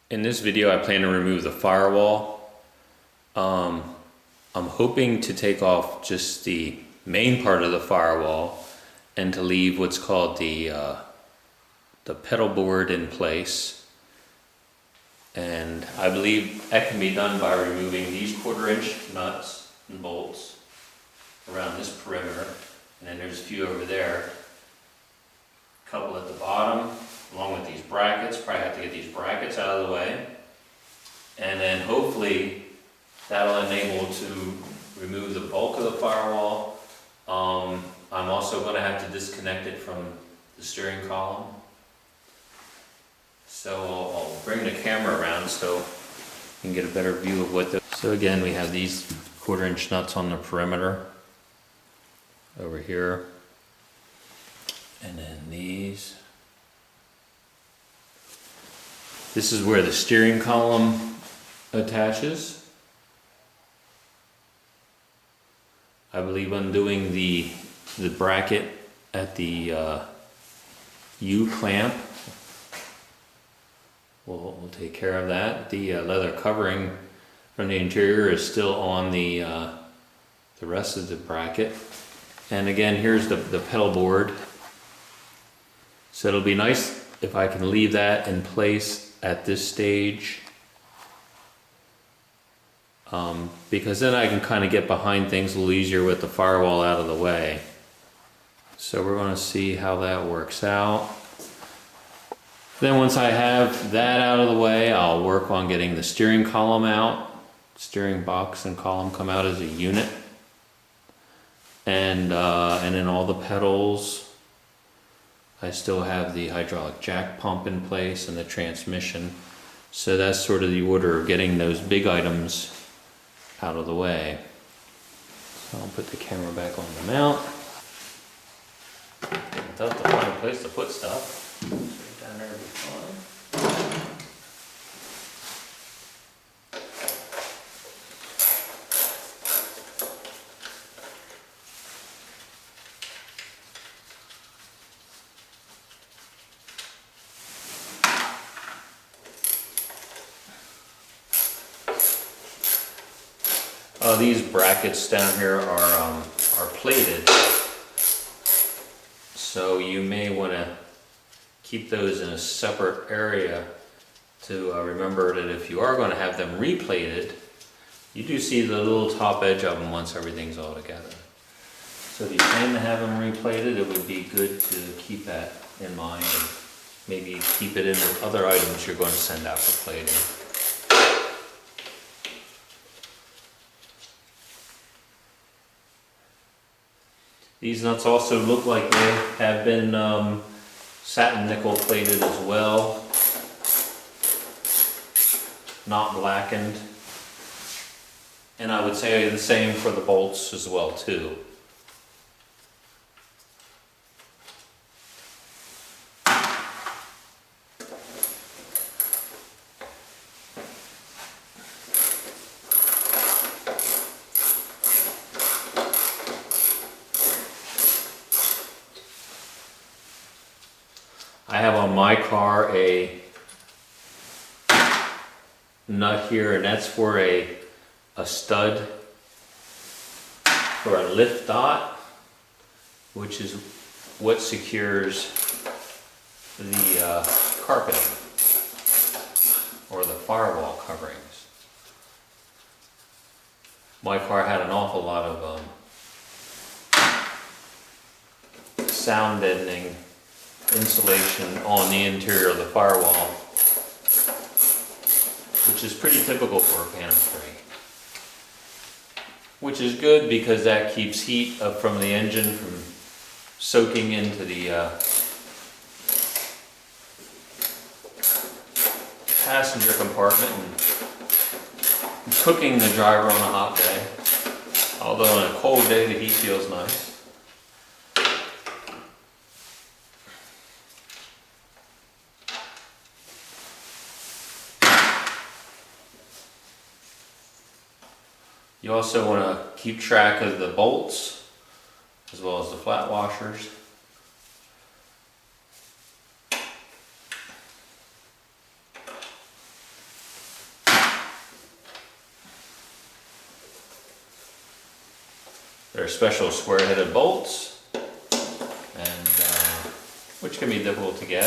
In this video, I plan to remove the firewall. I'm hoping to take off just the main part of the firewall and to leave what's called the pedal board in place. And I believe that can be done by removing these 1/4" nuts and bolts around this perimeter. And then there's a few over there. A couple at the bottom, along with these brackets. Probably have to get these brackets out of the way. And then hopefully that'll enable to remove the bulk of the firewall. I'm also going to have to disconnect it from the steering column. So I'll bring the camera around so you can get a better view of what the... So again, we have these 1/4" nuts on the perimeter over here. And then these. This is where the steering column attaches. I believe undoing the bracket at the U-clamp will take care of that. The leather covering from the interior is still on the rest of the bracket. And again, here's the pedal board. So it'll be nice if I can leave that in place at this stage. Because then I can kind of get behind things a little easier with the firewall out of the way. So we're going to see how that works out. Then once I have that out of the way, I'll work on getting the steering column out. Steering box and column come out as a unit. And then all the pedals. I still have the hydraulic jack pump in place and the transmission. So that's sort of the order of getting those big items out of the way. So I'll put the camera back on the mount. Tough to find a place to put stuff. Right down there would be fine. These brackets down here are plated, so you may want to keep those in a separate area to remember that if you are going to have them replated, you do see the little top edge of them once everything's all together. So if you plan to have them replated, it would be good to keep that in mind and maybe keep it in with other items you're going to send out for plating. These nuts also look like they have been satin nickel plated as well, not blackened. And I would say the same for the bolts as well too. I have on my car a nut here, and that's for a stud for a lift dot, which is what secures the carpeting or the firewall coverings. My car had an awful lot of sound deadening insulation on the interior of the firewall, which is pretty typical for a Phantom 3. Which is good because that keeps heat from the engine from soaking into the passenger compartment and cooking the driver on a hot day. Although on a cold day the heat feels nice. You also want to keep track of the bolts as well as the flat washers. special square-headed bolts, and which can be difficult to get.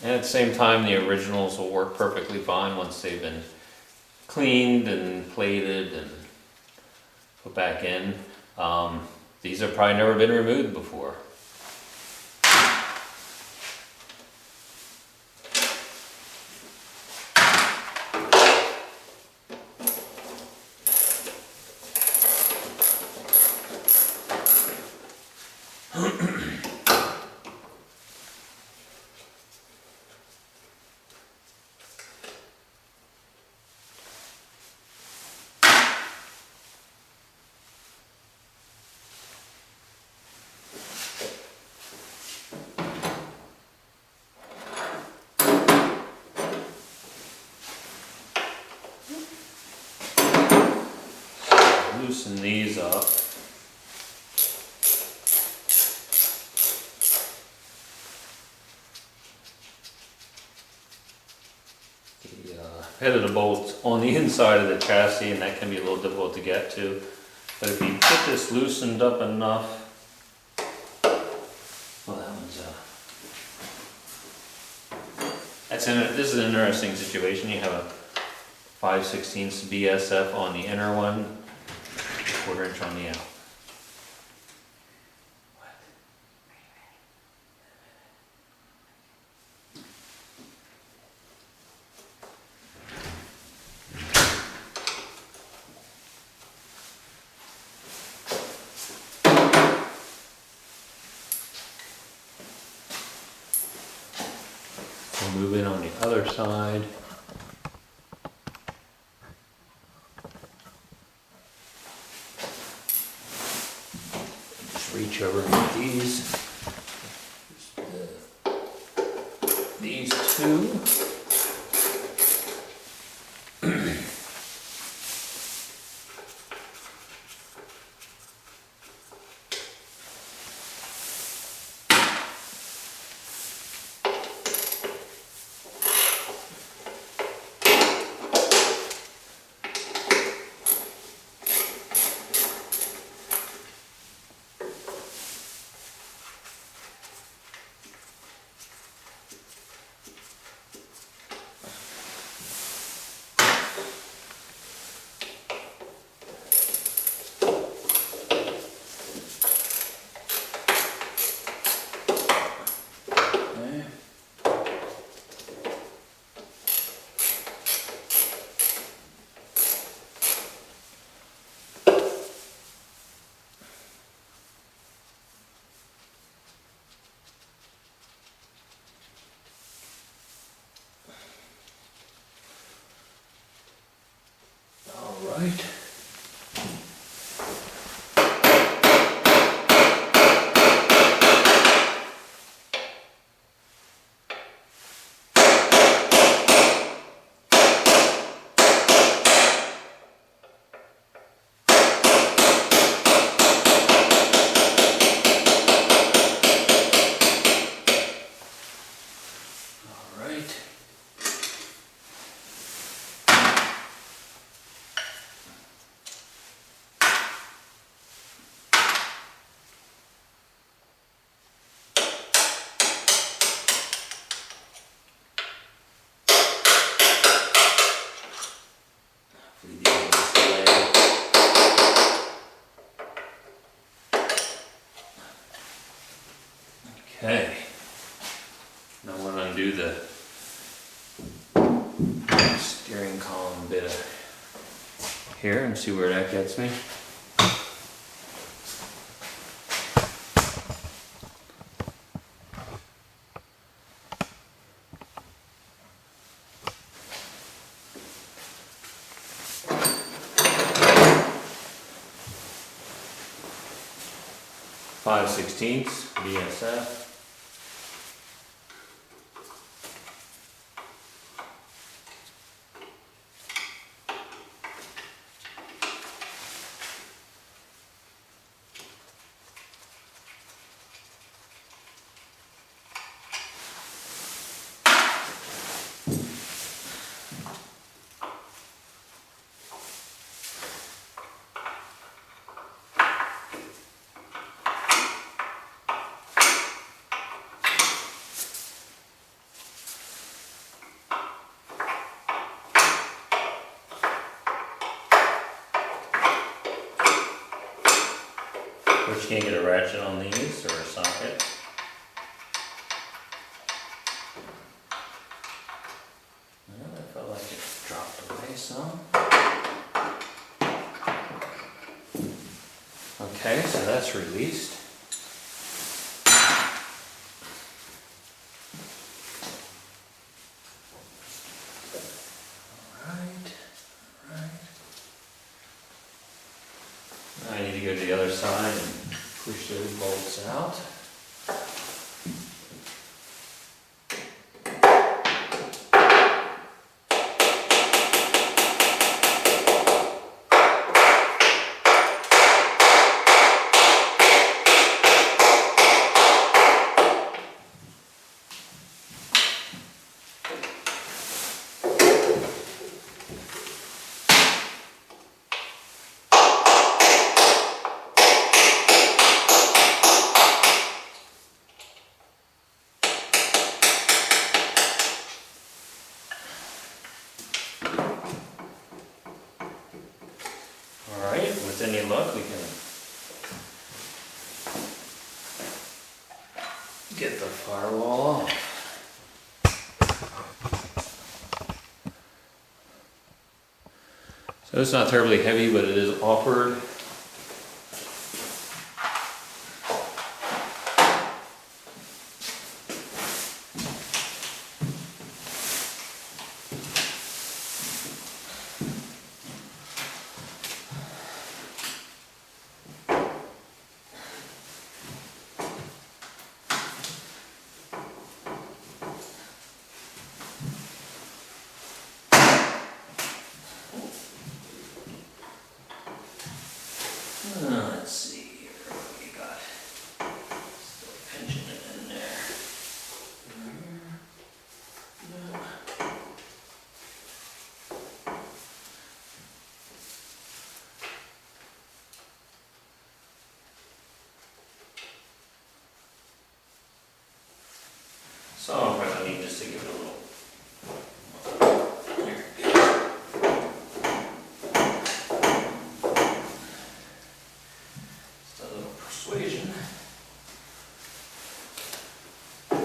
And at the same time, the originals will work perfectly fine once they've been cleaned and plated and put back in. These have probably never been removed before. Loosen these up. The head of the bolt's on the inside of the chassis, and that can be a little difficult to get to. But if you get this loosened up enough, well, that one's this is an interesting situation. You have a 5/16 BSF on the inner one, 1/4 inch on the out. We'll move in on the other side. Reach over and get these two. Right. Okay, now I'm going to undo the steering column bit here and see where that gets me. .5/16 BSF. course, you can't get a ratchet on these or a socket. Well, I felt like it dropped away some. Okay, so that's released. I need to go to the other side and push those bolts out. Alright, with any luck we can get the firewall off. So it's not terribly heavy, but it is awkward. Let's see here what we got. Still pinching it in there. No. So I'm going to need just to give it a little. There it goes. Just a little persuasion. There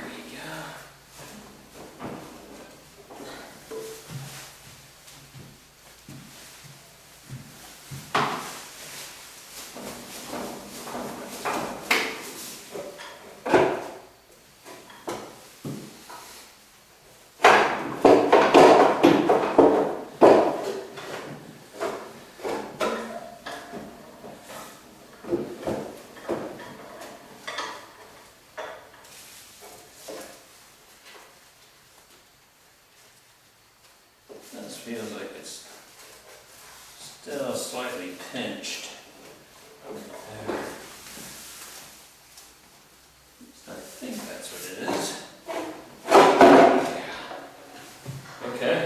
we go. This feels like it's still slightly pinched. There. I think that's what it is. Yeah. Okay.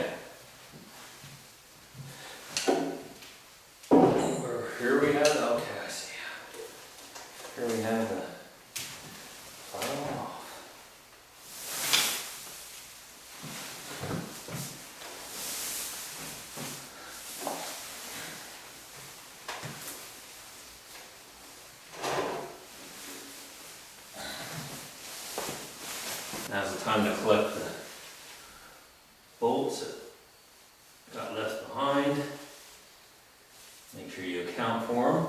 Here we have, okay, I see. Here we have the firewall off. Now's the time to collect the bolts that got left behind. Make sure you account for them.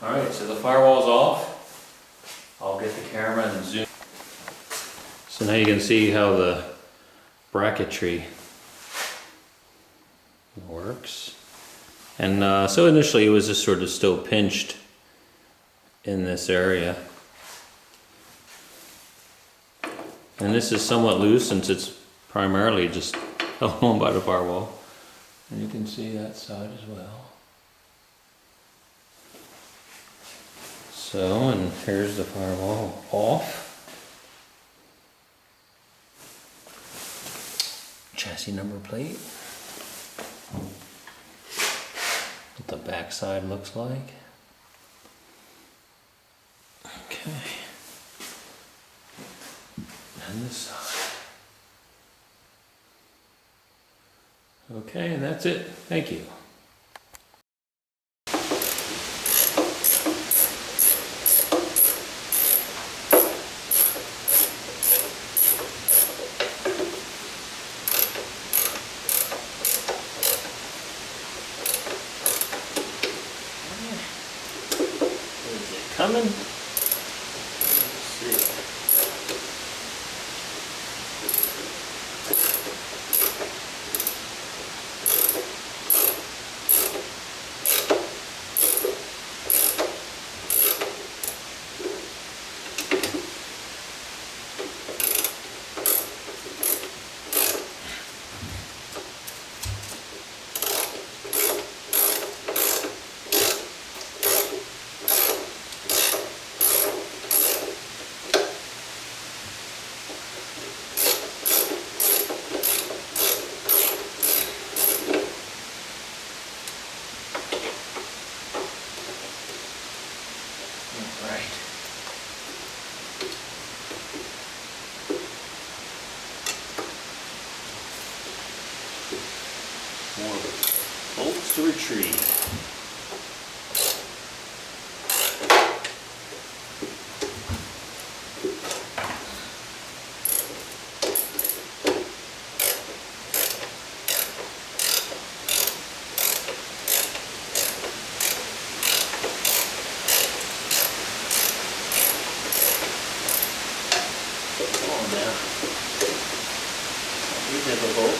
Alright, so the firewall's off. I'll get the camera and zoom. So now you can see how the bracketry works. And so initially it was just sort of still pinched in this area. And this is somewhat loose since it's primarily just home by the firewall. And you can see that side as well. So, and here's the firewall off. Chassis number plate. What the back side looks like. Okay. And this side. Okay, and that's it. Thank you. Is it coming? Let's see. More bolts to retrieve. Come on now. Don't be difficult.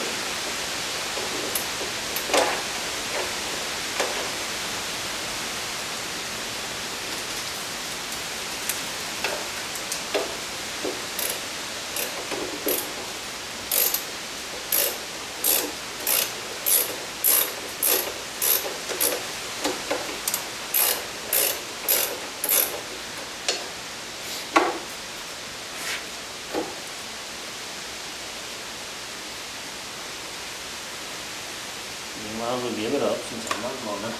You might as well give it up since I'm not gonna.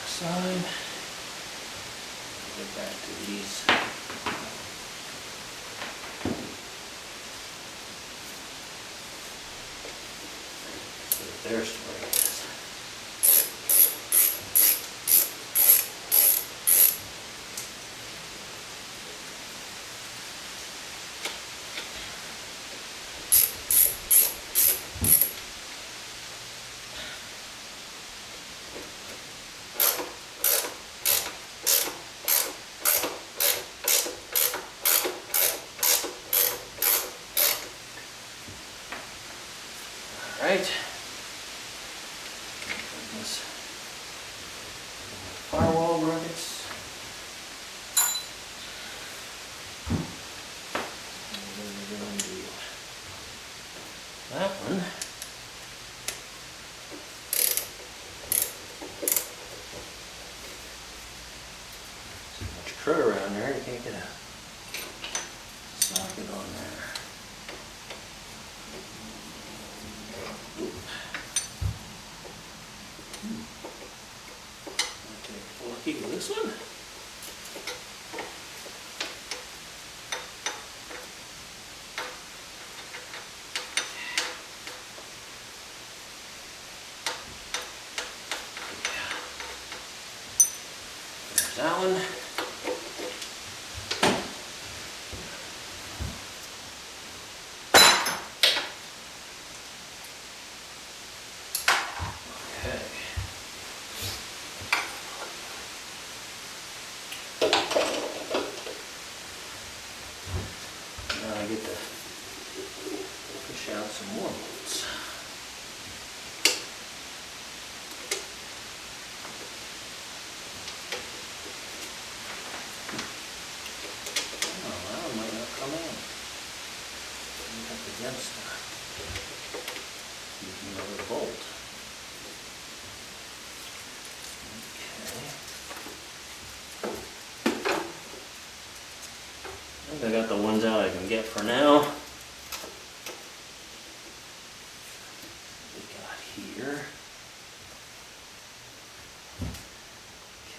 Side. Get back to these. So their spring is. Right. This firewall brackets. And then we're going to do that one. So much crud around there, you can't get a socket on there. Lucky with this one. There's that one. I get to push out some more bolts. Oh, that one might not come out. I think I got the ones out I can get for now. What we got here.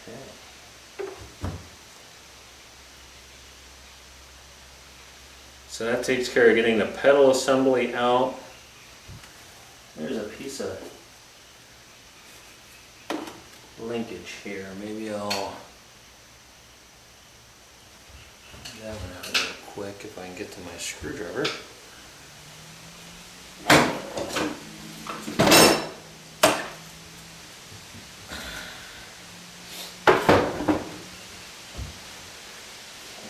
Okay. So that takes care of getting the pedal assembly out. There's a piece of linkage here. Maybe I'll get that one out real quick if I can get to my screwdriver.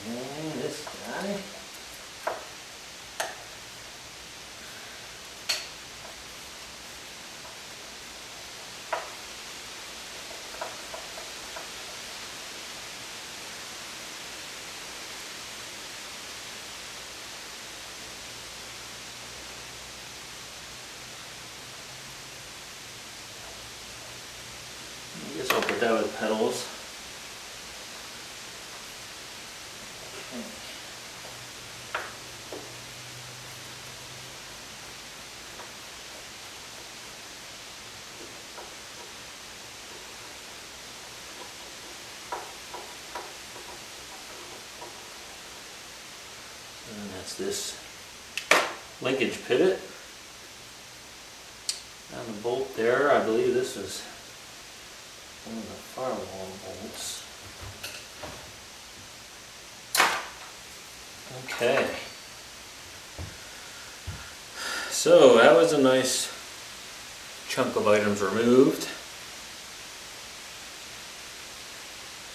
And this guy. I guess I'll put that with pedals. And that's this linkage pivot. And the bolt there, I believe this is one of the firewall bolts. Okay. So that was a nice chunk of items removed.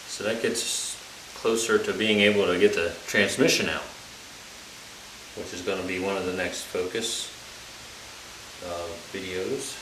So that gets us closer to being able to get the transmission out, which is going to be one of the next focus videos.